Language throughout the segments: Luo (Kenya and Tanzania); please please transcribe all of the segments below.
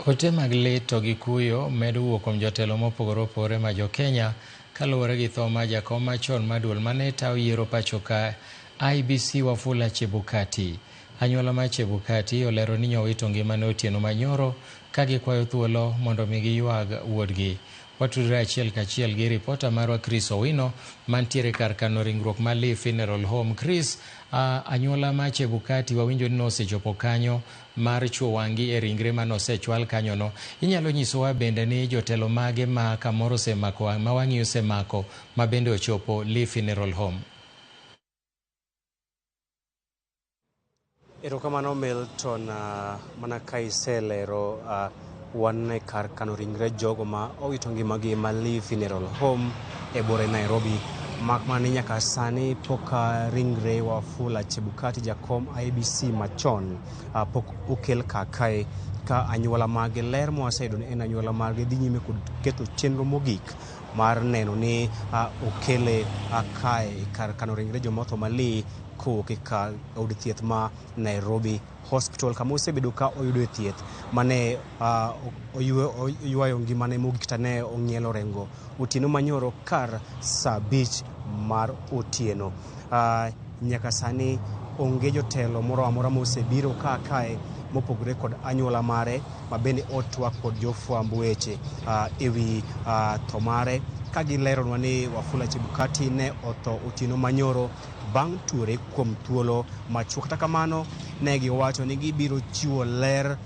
Ote mag lit to gi kuyo medo wuok kuom jotelo mopogore opogore ma jo Kenya kaluwore gi tho ma jakom machon maduol mane tayo yiero pacho ka IEBC Wafula Chebukati. Anyuola mar Chebukati olero ni nyowito ngimane Otieno manyoro ka gikwayo thuolo mondo mi giyuag wuodgi. Watudore achiel kachiel gi ripota marwa Chris Owino mantiere kar kano ringruok mar Lee Funeral Home. Chris, anyuola mar Chebukati wawinjo ni osechopo kanyo mar chuo wang'i e ringre mane osechwal kanyono. Inyalo nyisowa bende ni jotelo mage ma kamoro osemako ma wang'i osemako ma bende ochopo Lee Funeral Home? Erokamano Milton, mana ka iselero wan e kar kano ringre jogo ma owito ngimagi ma Lee Funeral Home e bore Nairobi. Mak mani nyaka sani pok ringre Wafula Chebukati jakom IEBC machon pok okel kae ka anyuola mage ler mwaseyudo en anyuola mage dhi nyime kod keto chenro mogik mar neno ni okele kae kar kano ringre joma otho ma Lee kowuok e kar od thieth ma Nairobi Hospital kama osebedo ka oyudo thieth mane oywayo ngimane mogik tane ong'ielo rengo Otieno manyoro kar saa 5 mar otieno. Nyaka sani onge jotelo moro amora mosebiro kae mopogore kod anyuola mare ma bende otwak kod jofwamb weche ewi tho mare ka gileronwa ni Wafula Chebukati ne otho Otieno manyoro bang' tuore kuom thuolo machuok. Kata kamano ne giwacho ni gibiro chiwo ler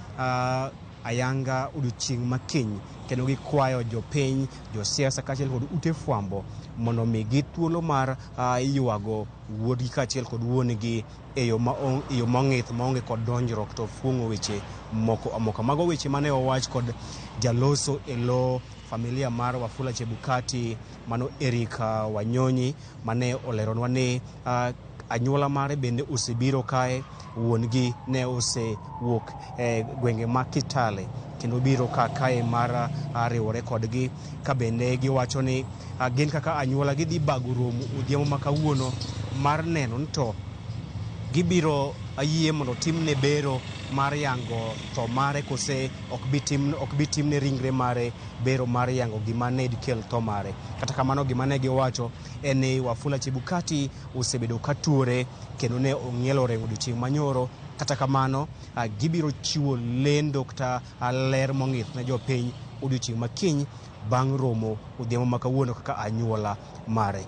ayanga odiochieng' makiny kendo gikwayo jopiny, josiasa kaachiel kod ute fwambo mondo migi thuolo mar ywago wuodgi kaachiel kod wuonegi e yo mong'ith maonge kod donjruok to fuong'o weche moko amoka. Mago weche mane owach kod jaloso e lo familia mar Wafula Chebukati mano Eric Wanyonyi mane oleronwa ni anyuola mare bende osebiro kae. Wuongi ne osewuok e gwenge ma Kitale kendo biro kae mar riwore kodgi ka bende giwacho ni gin kaka anyuola gidhi bago romo odhiambo ma kawuono mar neno ni to gibiro yie mondo timne bero mar yango tho mare kose ok bi timne ringre mare bero mar yango gima ne dikel tho mare. Kata kamano gima ne giwacho en ni Wafula Chebukati osebedo ka tuore kendo ne ong'ielo rengo odiochieng' manyoro. Kata kamano gibiro chiwo lendo kata ler mong'ith ne jopiny odiochieng' makiny bang' romo odhiambo ma kawuono kaka anyuola mare.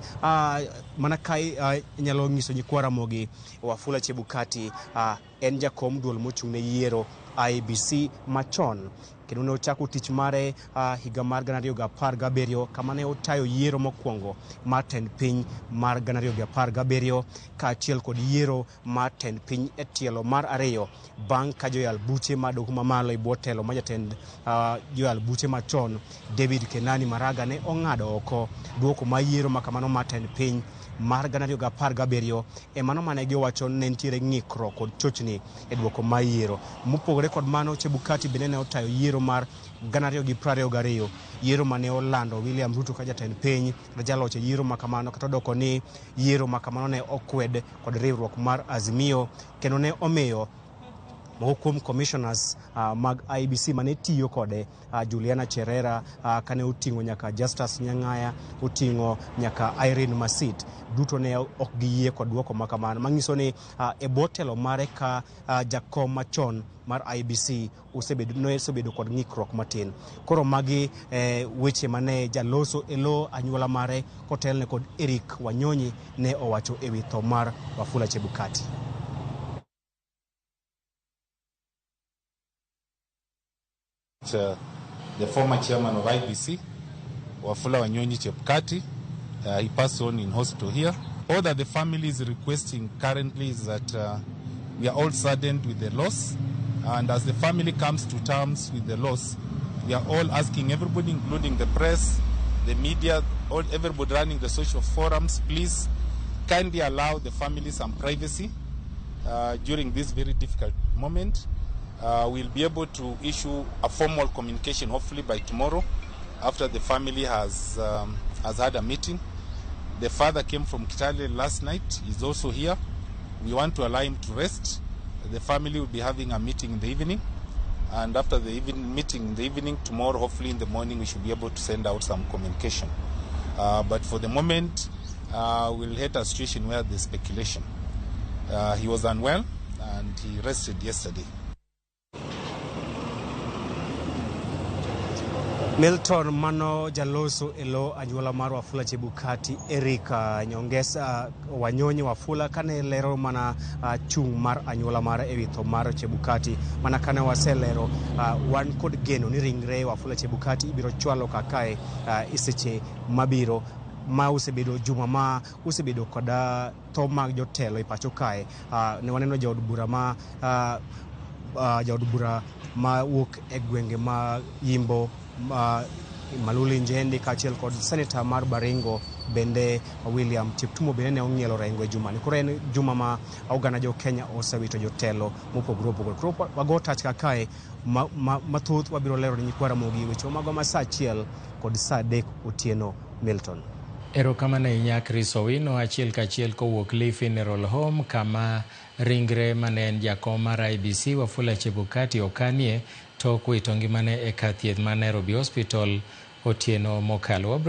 Mana kai nyalo nyiso nyikwara mogi Wafula Chebukati en jakom duol mochung'ne yiero IEBC machon kendo ne ochako tich mare higa mar 2017 kama ne otayo yiero mokwongo mar tend piny mar 2017 kaachiel kod yiero mar tend piny e tielo mar ariyo bang' ka joyal buche madogo mamalo e bwo telo ma jatend joyal buche machon David Kenani Maraga ne ong'ado oko duoko ma yiero makamano mar tend piny mar 2017 mano mane giwacho ne nitiere ng'ikruok kod chochni e duoko ma yiero. Mopogore kod mano, Chebukati bende ne otayo yiero mar 2022, yiero mane olando William Ruto ka jatend piny jaloch yiero makamano, kata doko ni yiero makamano ne okwed kod riwruok mar Azimio kendo ne omiyo moko kuom commissioners mag IEBC mane tiyo kode Juliana Cherera kane oting'o nyaka Justus Nyang'aya, oting'o nyaka Irene Masit, duto ne ok giyie kod duoko makamano, manyiso ni e bwo telo mare ka jakom machon mar IEBC osebedo kod ng'ikruok matin. Koro magi weche mane jaloso e lo anyuola mare kotelne kod Eric Wanyonyi ne owacho ewi tho mar Wafula Chebukati. The former chairman of IEBC, Wafula Wanyonyi Chebukati, he passed on in hospital here. All that the family is requesting currently is that we are all saddened with the loss, and as the family comes to terms with the loss, we are all asking everybody, including the press, the media, everybody running the social forums, please kindly allow the family some privacy during this very difficult moment. We'll be able to issue a formal communication hopefully by tomorrow after the family has had a meeting. The father came from Kitale last night. He's also here. We want to allow him to rest. The family will be having a meeting in the evening And after the meeting in the evening, tomorrow, hopefully in the morning, we should be able to send out some communication. But for the moment, we'll hit a situation where there's speculation. He was unwell and he rested yesterday. Milton mano jaloso elo anyuola mar Wafula Chebukati Eric Nyongesa Wanyonyi Wafula kane lero mana chung mar anyuola mar ewi tho mar Chebukati mana kane waselero wan kod geno ni ringre Wafula Chebukati ibiro chwalo kakae iseche mabiro ma usebedo juma ma usebedo koda tho mag jotelo e pacho kae ne waneno jaod bura ma wuok e gwenge ma Yimbo Maluli Njendi kachiel kod senator mar Baringo bende William Cheptumo bende ne ong'ielo rengo e juma ni. Koro en juma ma oganda jo Kenya osewito jotelo mopogore opogore. Koro wago tach kakae mathoth wabiro lero ni nyikwara mogi wecho mago ma saa 1 kod saa 3 otieno. Milton. Erokamano ahinya Chris Owino, achiel kachiel kowuok Lee Funeral Home kama ringre mane en jakom mar IBC Wafula Chebukati okanie tok wito ngimane e kar thieth ma Nairobi Hospital otieno mokalo.